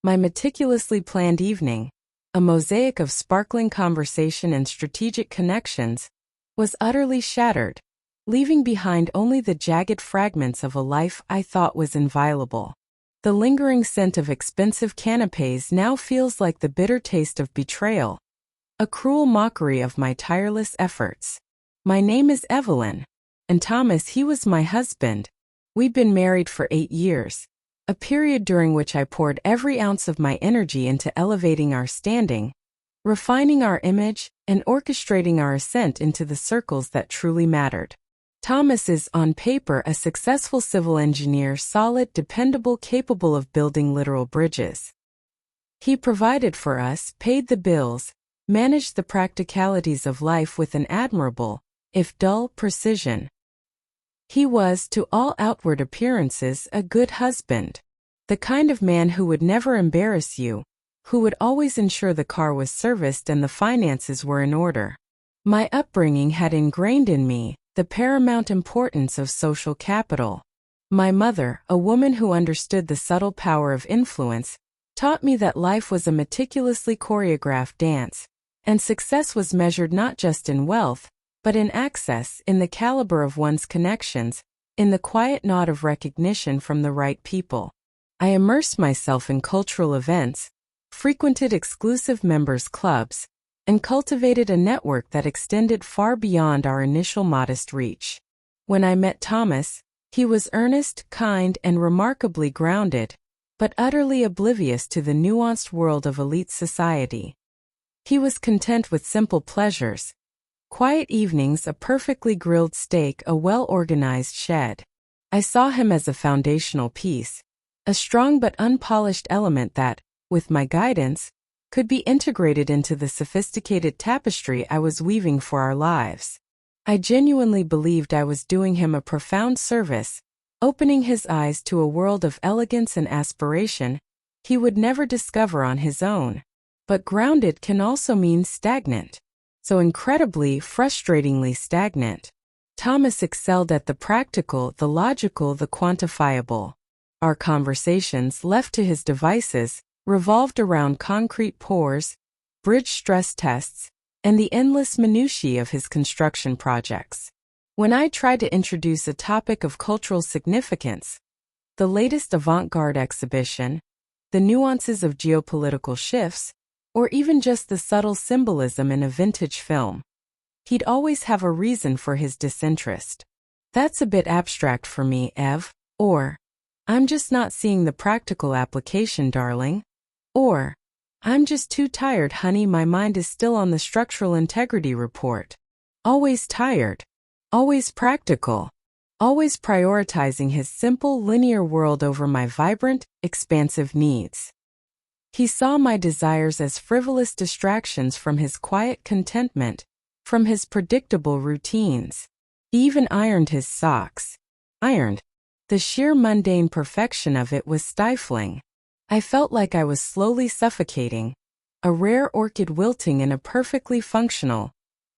My meticulously planned evening, a mosaic of sparkling conversation and strategic connections, was utterly shattered, leaving behind only the jagged fragments of a life I thought was inviolable. The lingering scent of expensive canapés now feels like the bitter taste of betrayal, a cruel mockery of my tireless efforts. My name is Evelyn, and Thomas, he was my husband. We'd been married for 8 years, a period during which I poured every ounce of my energy into elevating our standing, refining our image, and orchestrating our ascent into the circles that truly mattered. Thomas is, on paper, a successful civil engineer, solid, dependable, capable of building literal bridges. He provided for us, paid the bills, managed the practicalities of life with an admirable, if dull, precision. He was, to all outward appearances, a good husband. The kind of man who would never embarrass you, who would always ensure the car was serviced and the finances were in order. My upbringing had ingrained in me the paramount importance of social capital. My mother, a woman who understood the subtle power of influence, taught me that life was a meticulously choreographed dance, and success was measured not just in wealth, but in access, in the caliber of one's connections, in the quiet nod of recognition from the right people. I immersed myself in cultural events, frequented exclusive members' clubs, and cultivated a network that extended far beyond our initial modest reach. When I met Thomas, he was earnest, kind, and remarkably grounded, but utterly oblivious to the nuanced world of elite society. He was content with simple pleasures, quiet evenings, a perfectly grilled steak, a well-organized shed. I saw him as a foundational piece, a strong but unpolished element that, with my guidance, could be integrated into the sophisticated tapestry I was weaving for our lives. I genuinely believed I was doing him a profound service, opening his eyes to a world of elegance and aspiration he would never discover on his own. But grounded can also mean stagnant. So incredibly, frustratingly stagnant. Thomas excelled at the practical, the logical, the quantifiable. Our conversations, left to his devices, revolved around concrete pours, bridge stress tests, and the endless minutiae of his construction projects. When I tried to introduce a topic of cultural significance, the latest avant-garde exhibition, the nuances of geopolitical shifts, or even just the subtle symbolism in a vintage film, he'd always have a reason for his disinterest. That's a bit abstract for me, Ev, or, I'm just not seeing the practical application, darling. Or, I'm just too tired, honey, my mind is still on the structural integrity report. Always tired. Always practical. Always prioritizing his simple, linear world over my vibrant, expansive needs. He saw my desires as frivolous distractions from his quiet contentment, from his predictable routines. He even ironed his socks. Ironed. The sheer mundane perfection of it was stifling. I felt like I was slowly suffocating, a rare orchid wilting in a perfectly functional,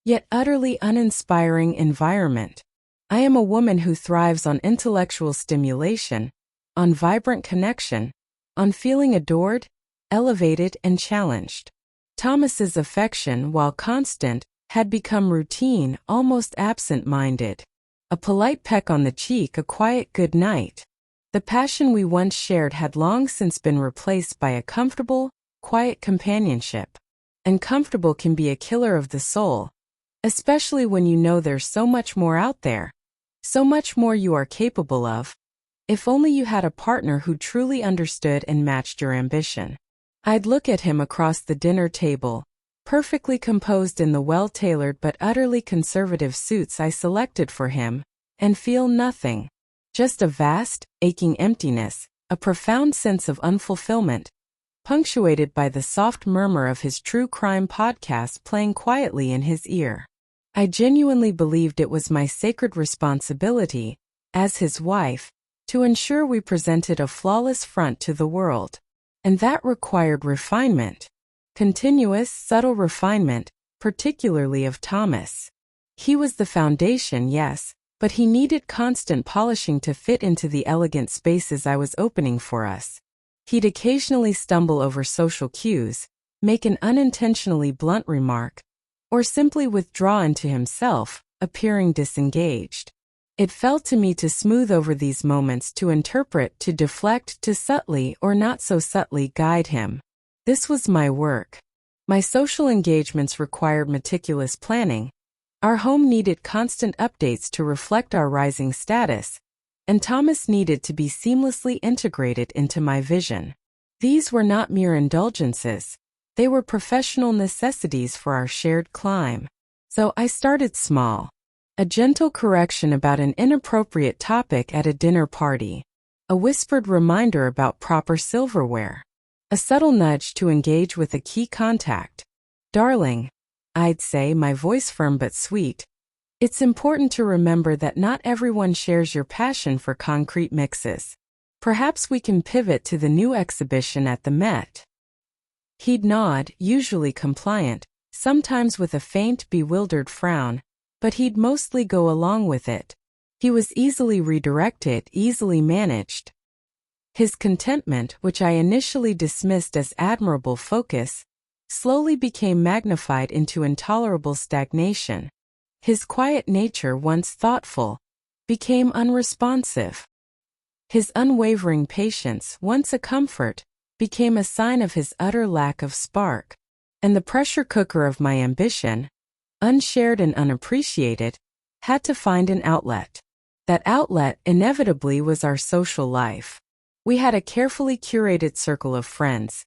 yet utterly uninspiring environment. I am a woman who thrives on intellectual stimulation, on vibrant connection, on feeling adored, elevated, and challenged. Thomas's affection, while constant, had become routine, almost absent-minded. A polite peck on the cheek, a quiet good night. The passion we once shared had long since been replaced by a comfortable, quiet companionship. And comfortable can be a killer of the soul, especially when you know there's so much more out there, so much more you are capable of. If only you had a partner who truly understood and matched your ambition. I'd look at him across the dinner table, perfectly composed in the well-tailored but utterly conservative suits I selected for him, and feel nothing. Just a vast, aching emptiness, a profound sense of unfulfillment, punctuated by the soft murmur of his true crime podcast playing quietly in his ear. I genuinely believed it was my sacred responsibility, as his wife, to ensure we presented a flawless front to the world. And that required refinement. Continuous, subtle refinement, particularly of Thomas. He was the foundation, yes, but he needed constant polishing to fit into the elegant spaces I was opening for us. He'd occasionally stumble over social cues, make an unintentionally blunt remark, or simply withdraw into himself, appearing disengaged. It fell to me to smooth over these moments, to interpret, to deflect, to subtly or not so subtly guide him. This was my work. My social engagements required meticulous planning. Our home needed constant updates to reflect our rising status, and Thomas needed to be seamlessly integrated into my vision. These were not mere indulgences. They were professional necessities for our shared climb. So I started small. A gentle correction about an inappropriate topic at a dinner party. A whispered reminder about proper silverware. A subtle nudge to engage with a key contact. "Darling," I'd say, my voice firm but sweet. "It's important to remember that not everyone shares your passion for concrete mixes. Perhaps we can pivot to the new exhibition at the Met." He'd nod, usually compliant, sometimes with a faint, bewildered frown, but he'd mostly go along with it. He was easily redirected, easily managed. His contentment, which I initially dismissed as admirable focus, slowly became magnified into intolerable stagnation. His quiet nature, once thoughtful, became unresponsive. His unwavering patience, once a comfort, became a sign of his utter lack of spark. And the pressure cooker of my ambition, unshared and unappreciated, had to find an outlet. That outlet inevitably was our social life. We had a carefully curated circle of friends,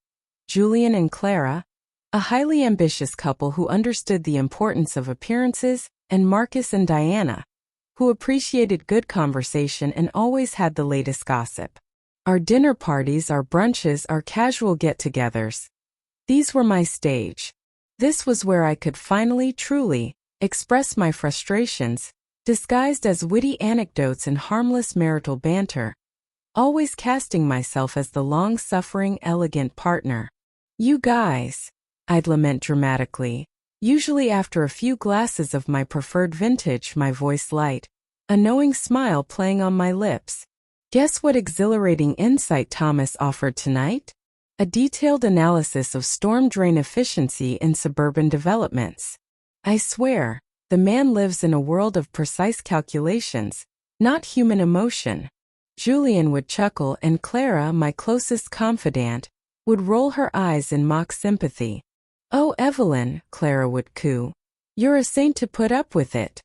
Julian and Clara, a highly ambitious couple who understood the importance of appearances, and Marcus and Diana, who appreciated good conversation and always had the latest gossip. Our dinner parties, our brunches, our casual get-togethers. These were my stage. This was where I could finally, truly, express my frustrations, disguised as witty anecdotes and harmless marital banter, always casting myself as the long-suffering, elegant partner. "You guys," I'd lament dramatically, usually after a few glasses of my preferred vintage, my voice light, a knowing smile playing on my lips. "Guess what exhilarating insight Thomas offered tonight? A detailed analysis of storm drain efficiency in suburban developments. I swear, the man lives in a world of precise calculations, not human emotion." Julian would chuckle, and Clara, my closest confidant, would roll her eyes in mock sympathy. "Oh, Evelyn," Clara would coo, "you're a saint to put up with it."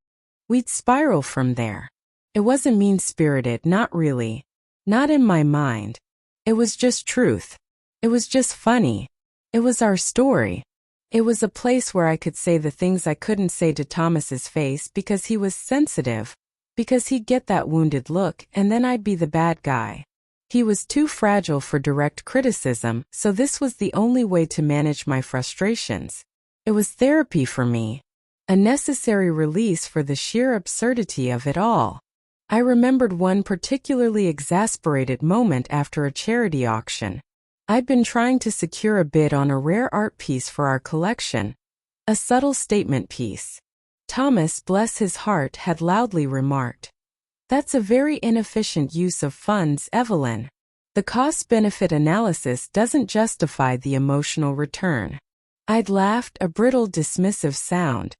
We'd spiral from there. It wasn't mean-spirited, not really. Not in my mind. It was just truth. It was just funny. It was our story. It was a place where I could say the things I couldn't say to Thomas's face because he was sensitive, because he'd get that wounded look and then I'd be the bad guy. He was too fragile for direct criticism, so this was the only way to manage my frustrations. It was therapy for me. A necessary release for the sheer absurdity of it all. I remembered one particularly exasperated moment after a charity auction. I'd been trying to secure a bid on a rare art piece for our collection, a subtle statement piece. Thomas, bless his heart, had loudly remarked, "That's a very inefficient use of funds, Evelyn. The cost-benefit analysis doesn't justify the emotional return." I'd laughed, a brittle, dismissive sound.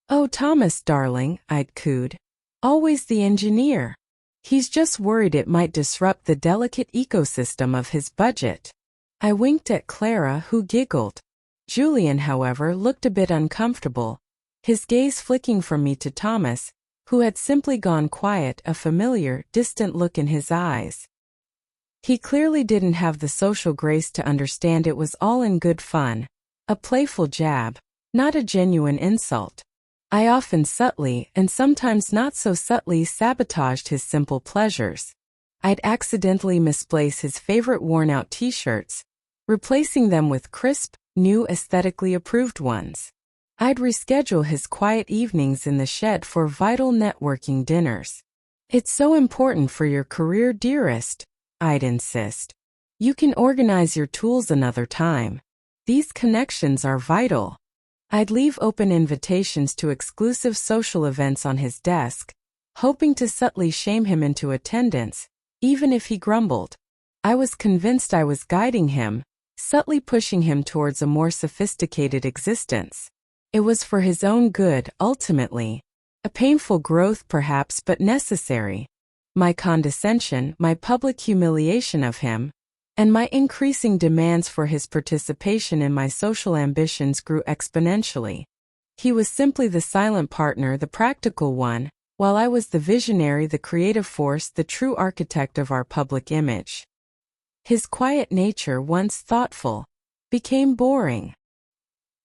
"Oh, Thomas, darling," I'd cooed. "Always the engineer. He's just worried it might disrupt the delicate ecosystem of his budget." I winked at Clara, who giggled. Julian, however, looked a bit uncomfortable, his gaze flicking from me to Thomas, who had simply gone quiet, a familiar, distant look in his eyes. He clearly didn't have the social grace to understand it was all in good fun, a playful jab, not a genuine insult. I often subtly, and sometimes not so subtly, sabotaged his simple pleasures. I'd accidentally misplace his favorite worn-out t-shirts, replacing them with crisp, new, aesthetically approved ones. I'd reschedule his quiet evenings in the shed for vital networking dinners. "It's so important for your career, dearest," I'd insist. "You can organize your tools another time. These connections are vital." I'd leave open invitations to exclusive social events on his desk, hoping to subtly shame him into attendance, even if he grumbled. I was convinced I was guiding him, subtly pushing him towards a more sophisticated existence. It was for his own good, ultimately. A painful growth perhaps, but necessary. My condescension, my public humiliation of him, and my increasing demands for his participation in my social ambitions grew exponentially. He was simply the silent partner, the practical one, while I was the visionary, the creative force, the true architect of our public image. His quiet nature, once thoughtful, became boring.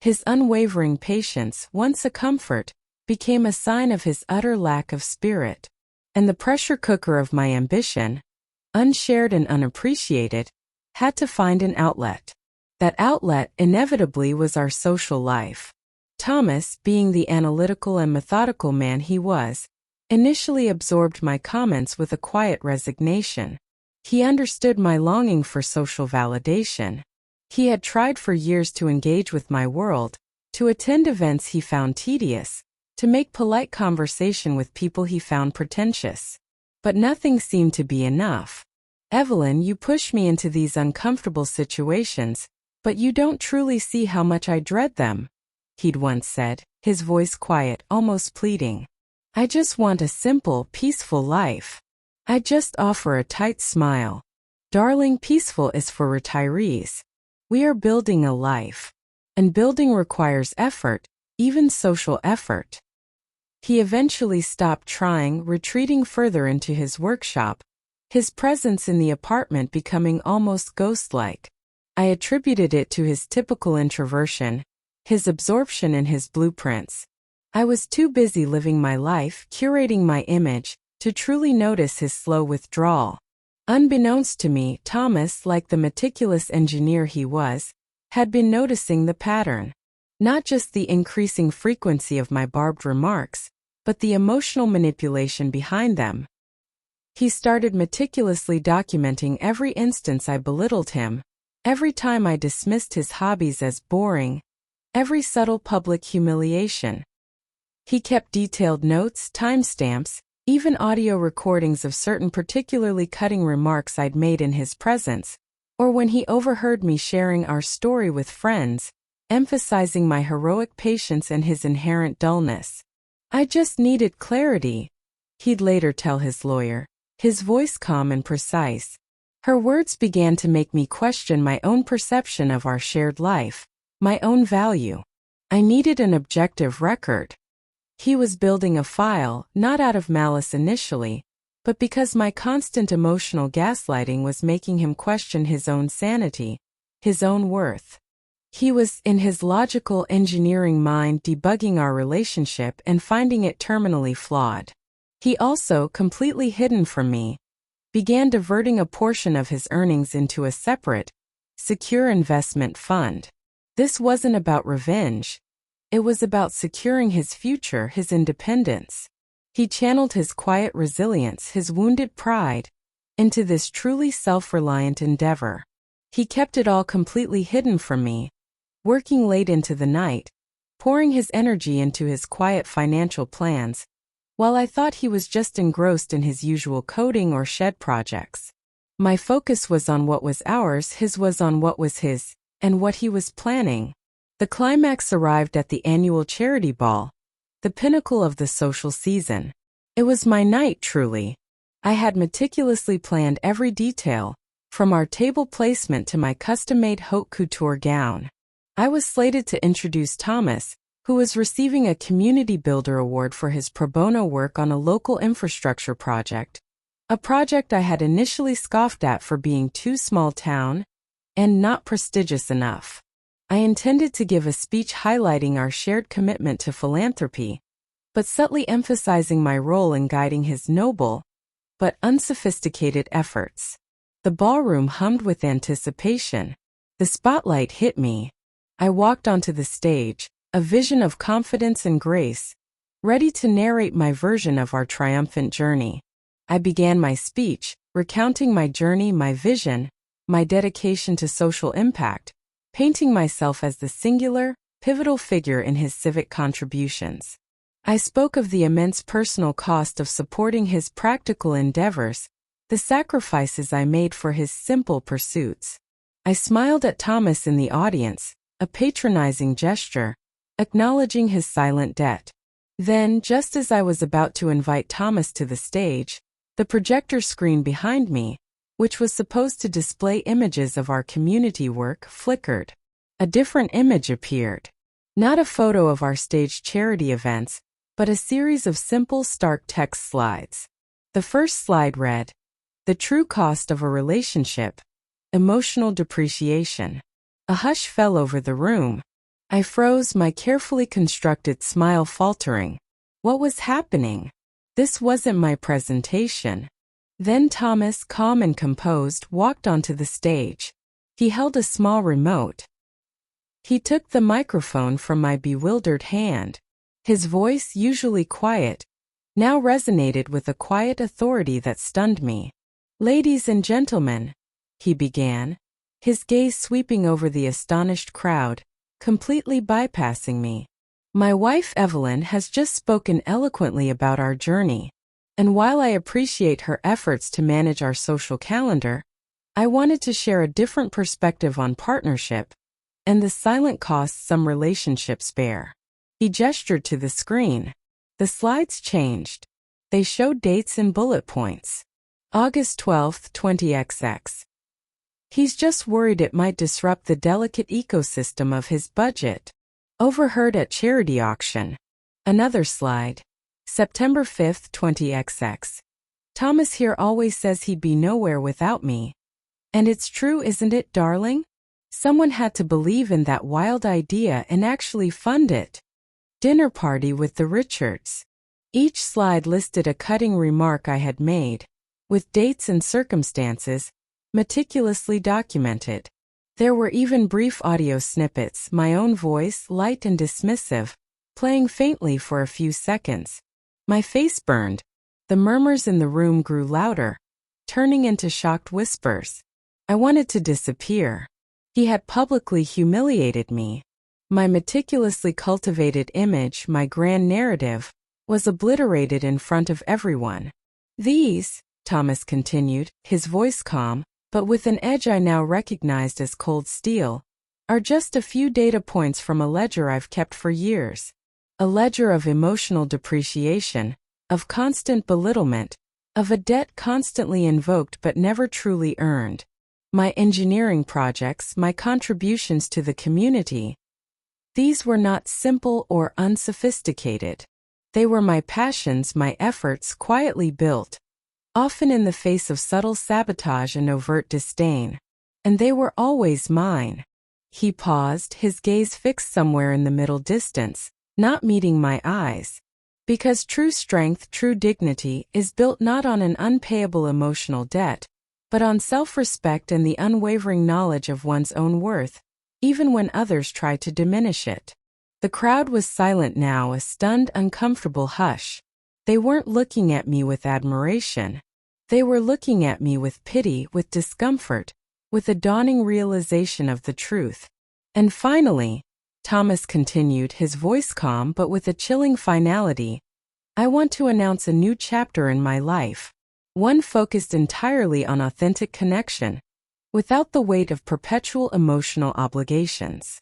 His unwavering patience, once a comfort, became a sign of his utter lack of spirit. And the pressure cooker of my ambition, unshared and unappreciated, had to find an outlet. That outlet inevitably was our social life. Thomas, being the analytical and methodical man he was, initially absorbed my comments with a quiet resignation. He understood my longing for social validation. He had tried for years to engage with my world, to attend events he found tedious, to make polite conversation with people he found pretentious. But nothing seemed to be enough. "Evelyn, you push me into these uncomfortable situations, but you don't truly see how much I dread them," he'd once said, his voice quiet, almost pleading. "I just want a simple, peaceful life. I just offer a tight smile. Darling, peaceful is for retirees. We are building a life. And building requires effort, even social effort." He eventually stopped trying, retreating further into his workshop, his presence in the apartment becoming almost ghost-like. I attributed it to his typical introversion, his absorption in his blueprints. I was too busy living my life, curating my image, to truly notice his slow withdrawal. Unbeknownst to me, Thomas, like the meticulous engineer he was, had been noticing the pattern. Not just the increasing frequency of my barbed remarks, but the emotional manipulation behind them. He started meticulously documenting every instance I belittled him, every time I dismissed his hobbies as boring, every subtle public humiliation. He kept detailed notes, timestamps, even audio recordings of certain particularly cutting remarks I'd made in his presence, or when he overheard me sharing our story with friends, emphasizing my heroic patience and his inherent dullness. "I just needed clarity," he'd later tell his lawyer, his voice calm and precise. Her words began to make me question my own perception of our shared life, my own value. I needed an objective record. He was building a file, not out of malice initially, but because my constant emotional gaslighting was making him question his own sanity, his own worth. He was, in his logical engineering mind, debugging our relationship and finding it terminally flawed. He also, completely hidden from me, began diverting a portion of his earnings into a separate, secure investment fund. This wasn't about revenge. It was about securing his future, his independence. He channeled his quiet resilience, his wounded pride, into this truly self-reliant endeavor. He kept it all completely hidden from me, working late into the night, pouring his energy into his quiet financial plans, while I thought he was just engrossed in his usual coding or shed projects. My focus was on what was ours, his was on what was his, and what he was planning. The climax arrived at the annual charity ball, the pinnacle of the social season. It was my night, truly. I had meticulously planned every detail, from our table placement to my custom-made haute couture gown. I was slated to introduce Thomas, who was receiving a Community Builder Award for his pro bono work on a local infrastructure project, a project I had initially scoffed at for being too small town and not prestigious enough. I intended to give a speech highlighting our shared commitment to philanthropy, but subtly emphasizing my role in guiding his noble, but unsophisticated efforts. The ballroom hummed with anticipation. The spotlight hit me. I walked onto the stage, a vision of confidence and grace, ready to narrate my version of our triumphant journey. I began my speech, recounting my journey, my vision, my dedication to social impact, painting myself as the singular, pivotal figure in his civic contributions. I spoke of the immense personal cost of supporting his practical endeavors, the sacrifices I made for his simple pursuits. I smiled at Thomas in the audience, a patronizing gesture, acknowledging his silent debt. Then, just as I was about to invite Thomas to the stage, the projector screen behind me, which was supposed to display images of our community work, flickered. A different image appeared. Not a photo of our staged charity events, but a series of simple, stark text slides. The first slide read, "The true cost of a relationship, emotional depreciation." A hush fell over the room. I froze, my carefully constructed smile faltering. What was happening? This wasn't my presentation. Then Thomas, calm and composed, walked onto the stage. He held a small remote. He took the microphone from my bewildered hand. His voice, usually quiet, now resonated with a quiet authority that stunned me. "Ladies and gentlemen," he began, his gaze sweeping over the astonished crowd, completely bypassing me. "My wife Evelyn has just spoken eloquently about our journey, and while I appreciate her efforts to manage our social calendar, I wanted to share a different perspective on partnership and the silent costs some relationships bear." He gestured to the screen. The slides changed. They showed dates and bullet points. August 12th, 20XX. He's just worried it might disrupt the delicate ecosystem of his budget. Overheard at charity auction. Another slide. September 5th, 20XX. Thomas here always says he'd be nowhere without me. And it's true, isn't it, darling? Someone had to believe in that wild idea and actually fund it. Dinner party with the Richards. Each slide listed a cutting remark I had made, with dates and circumstances, meticulously documented. There were even brief audio snippets, my own voice, light and dismissive, playing faintly for a few seconds. My face burned. The murmurs in the room grew louder, turning into shocked whispers. I wanted to disappear. He had publicly humiliated me. My meticulously cultivated image, my grand narrative, was obliterated in front of everyone. "These," Thomas continued, his voice calm, but with an edge I now recognized as cold steel, "are just a few data points from a ledger I've kept for years. A ledger of emotional depreciation, of constant belittlement, of a debt constantly invoked but never truly earned. My engineering projects, my contributions to the community. These were not simple or unsophisticated. They were my passions, my efforts, quietly built, often in the face of subtle sabotage and overt disdain. And they were always mine." He paused, his gaze fixed somewhere in the middle distance, not meeting my eyes. "Because true strength, true dignity, is built not on an unpayable emotional debt, but on self-respect and the unwavering knowledge of one's own worth, even when others try to diminish it." The crowd was silent now, a stunned, uncomfortable hush. They weren't looking at me with admiration. They were looking at me with pity, with discomfort, with a dawning realization of the truth. "And finally," Thomas continued, his voice calm but with a chilling finality, "I want to announce a new chapter in my life. One focused entirely on authentic connection, without the weight of perpetual emotional obligations."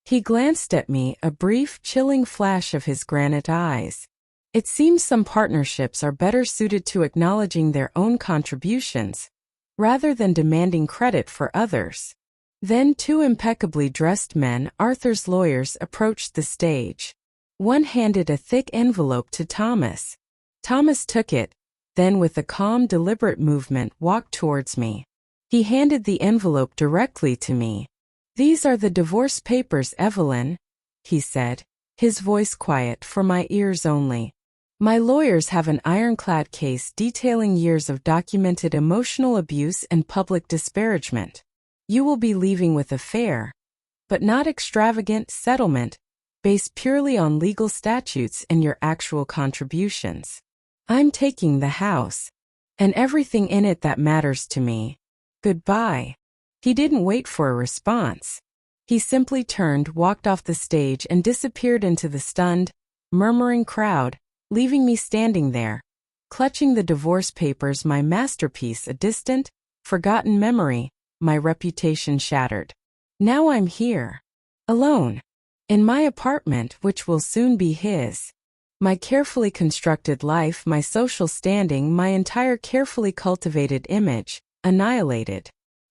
He glanced at me, a brief, chilling flash of his granite eyes. "It seems some partnerships are better suited to acknowledging their own contributions, rather than demanding credit for others." Then two impeccably dressed men, Arthur's lawyers, approached the stage. One handed a thick envelope to Thomas. Thomas took it, then with a calm, deliberate movement walked towards me. He handed the envelope directly to me. "These are the divorce papers, Evelyn," he said, his voice quiet, "for my ears only. My lawyers have an ironclad case detailing years of documented emotional abuse and public disparagement. You will be leaving with a fair, but not extravagant, settlement, based purely on legal statutes and your actual contributions. I'm taking the house, and everything in it that matters to me. Goodbye." He didn't wait for a response. He simply turned, walked off the stage, and disappeared into the stunned, murmuring crowd, leaving me standing there, Clutching the divorce papers, my masterpiece, a distant, forgotten memory, my reputation shattered. Now I'm here. Alone. In my apartment, which will soon be his. My carefully constructed life, my social standing, my entire carefully cultivated image, annihilated.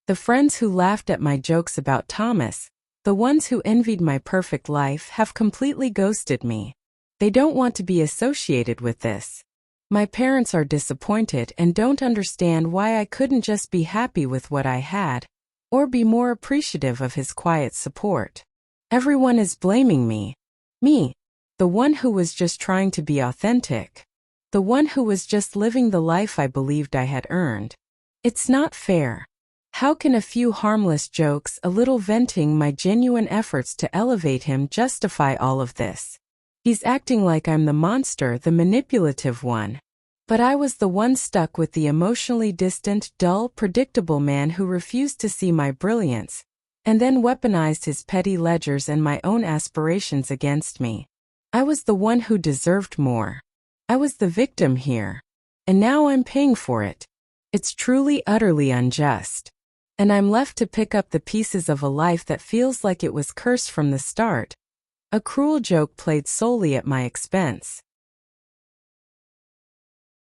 The friends who laughed at my jokes about Thomas, the ones who envied my perfect life, have completely ghosted me. They don't want to be associated with this. My parents are disappointed and don't understand why I couldn't just be happy with what I had, or be more appreciative of his quiet support. Everyone is blaming me. Me. The one who was just trying to be authentic. The one who was just living the life I believed I had earned. It's not fair. How can a few harmless jokes, a little venting my genuine efforts to elevate him, justify all of this? He's acting like I'm the monster, the manipulative one. But I was the one stuck with the emotionally distant, dull, predictable man who refused to see my brilliance, and then weaponized his petty ledgers and my own aspirations against me. I was the one who deserved more. I was the victim here. And now I'm paying for it. It's truly, utterly unjust. And I'm left to pick up the pieces of a life that feels like it was cursed from the start. A cruel joke played solely at my expense.